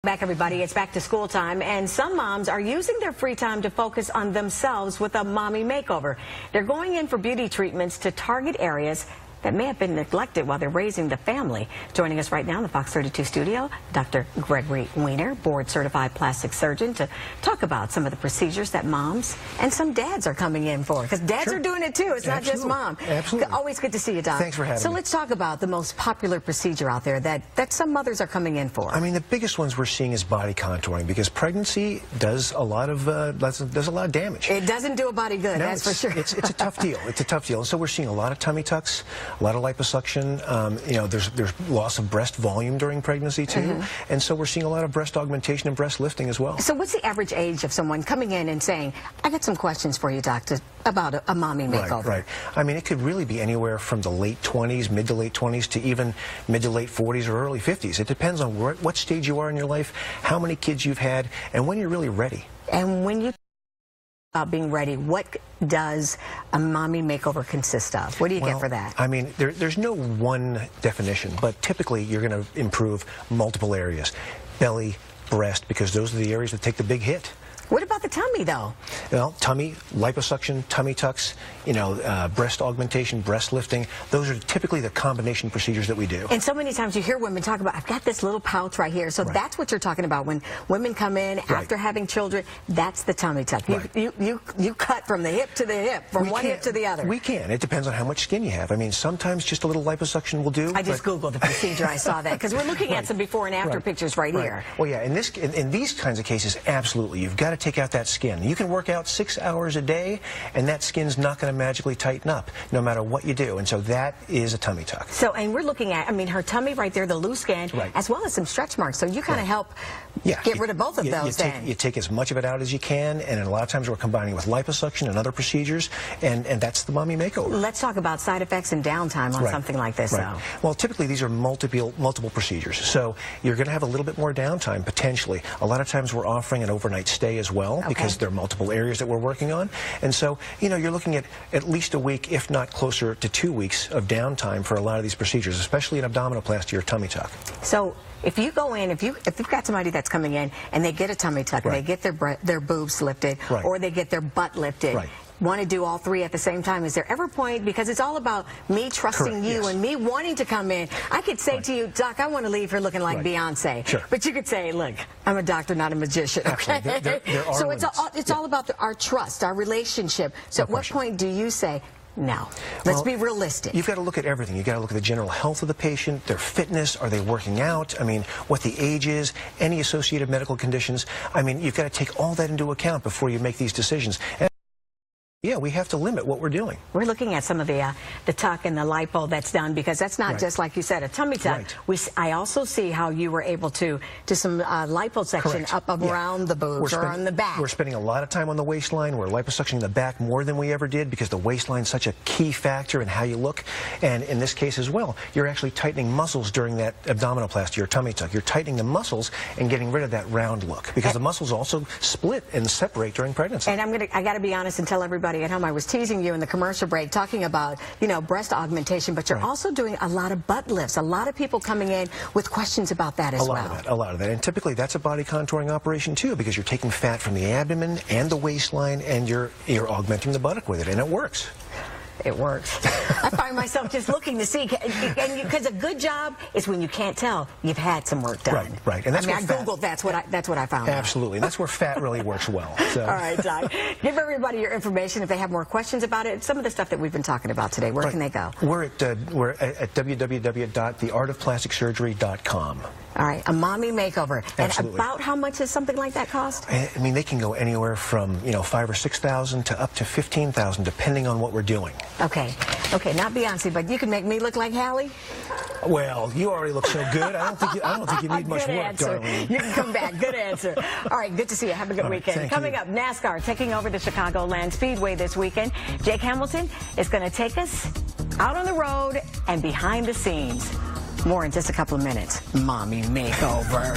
Back, everybody. It's back to school time, and some moms are using their free time to focus on themselves with a mommy makeover. They're going in for beauty treatments to target areas that may have been neglected while they're raising the family. Joining us right now in the Fox 32 studio, Dr. Gregory Wiener, board-certified plastic surgeon, to talk about some of the procedures that moms and some dads are coming in for. Because dads are doing it too. It's not just mom. Absolutely. Always good to see you, Doc. Thanks for having me. So let's talk about the most popular procedure out there that some mothers are coming in for. I mean, the biggest ones we're seeing is body contouring, because pregnancy does a lot of damage. It doesn't do a body good, no, that's for sure. It's a tough deal. It's a tough deal. And so we're seeing a lot of tummy tucks, a lot of liposuction. You know, there's loss of breast volume during pregnancy too, and so we're seeing a lot of breast augmentation and breast lifting as well. So what's the average age of someone coming in and saying, I got some questions for you, doctor, about a mommy makeover? Right. I mean, it could really be anywhere from the late 20s, mid to late 20s, to even mid to late 40s or early 50s. It depends on what stage you are in your life, how many kids you've had, and when you're really ready. And when you about being ready, what does a mommy makeover consist of? What do you get for that? I mean, there's no one definition, but typically you're going to improve multiple areas. Belly, breast, because those are the areas that take the big hit. What about the tummy, though? Well, tummy, liposuction, tummy tucks, you know, breast augmentation, breast lifting. Those are typically the combination procedures that we do. And so many times you hear women talk about, I've got this little pouch right here. So that's what you're talking about. When women come in after having children, that's the tummy tuck. You cut from the hip to the hip, from one hip to the other. We can. It depends on how much skin you have. I mean, sometimes just a little liposuction will do. I just Googled the procedure. I saw that. Because we're looking at some before and after pictures here. Well, yeah, in these kinds of cases, absolutely. You've got to take out that skin. You can work out 6 hours a day, and that skin's not going to magically tighten up, no matter what you do. And so that is a tummy tuck. So, and we're looking at, I mean, her tummy right there, the loose skin, as well as some stretch marks. So you kind of help get rid of both of those. You take as much of it out as you can, and a lot of times we're combining with liposuction and other procedures, and that's the mommy makeover. Let's talk about side effects and downtime on something like this. Well, typically these are multiple procedures, so you're going to have a little bit more downtime potentially. A lot of times we're offering an overnight stay as well, because there are multiple areas that we're working on, and so you're looking at least a week, if not closer to 2 weeks of downtime for a lot of these procedures, especially an abdominoplasty or tummy tuck. So if you go in, if you've got somebody that's coming in and they get a tummy tuck, and they get their boobs lifted, or they get their butt lifted, want to do all three at the same time, is there ever a point, because it's all about me trusting you and me wanting to come in. I could say to you, Doc, I want to leave here looking like Beyonce. But you could say, look, I'm a doctor, not a magician. Okay? So it's all about our trust, our relationship. So at what point do you say, no, let's be realistic? You've got to look at everything. You've got to look at the general health of the patient, their fitness, are they working out, I mean, what the age is, any associated medical conditions. I mean, you've got to take all that into account before you make these decisions. Yeah, we have to limit what we're doing. We're looking at some of the tuck and the lipo that's done, because that's not just, like you said, a tummy tuck. I also see how you were able to do some liposuction up around the boobs or on the back. We're spending a lot of time on the waistline. We're liposuctioning the back more than we ever did, because the waistline is such a key factor in how you look. And in this case as well, you're actually tightening muscles during that abdominoplasty or tummy tuck. You're tightening the muscles and getting rid of that round look, because the muscles also split and separate during pregnancy. And I got to be honest and tell everybody at home, I was teasing you in the commercial break talking about, breast augmentation, but you're also doing a lot of butt lifts. A lot of people coming in with questions about that as well. A lot of that. And typically that's a body contouring operation too, because you're taking fat from the abdomen and the waistline, and you're augmenting the buttock with it, and it works. It works. I find myself just looking to see, because a good job is when you can't tell you've had some work done. Right. And that's I Googled. That's what I found. Absolutely. And that's where fat really works well. So. All right, Doc. Give everybody your information if they have more questions about it. Some of the stuff that we've been talking about today. Where can they go? We're at www.theartofplasticsurgery.com. All right, a mommy makeover. Absolutely. And about how much does something like that cost? I mean, they can go anywhere from $5,000 or $6,000 to up to $15,000, depending on what we're doing. Okay, not Beyonce, but you can make me look like Hallie. Well, you already look so good. I don't think you need much work, Darlene. You can come back. Good answer. All right, good to see you. Have a good weekend. Coming up, NASCAR taking over the Chicagoland Speedway this weekend. Jake Hamilton is going to take us out on the road and behind the scenes. More in just a couple of minutes. Mommy Makeover.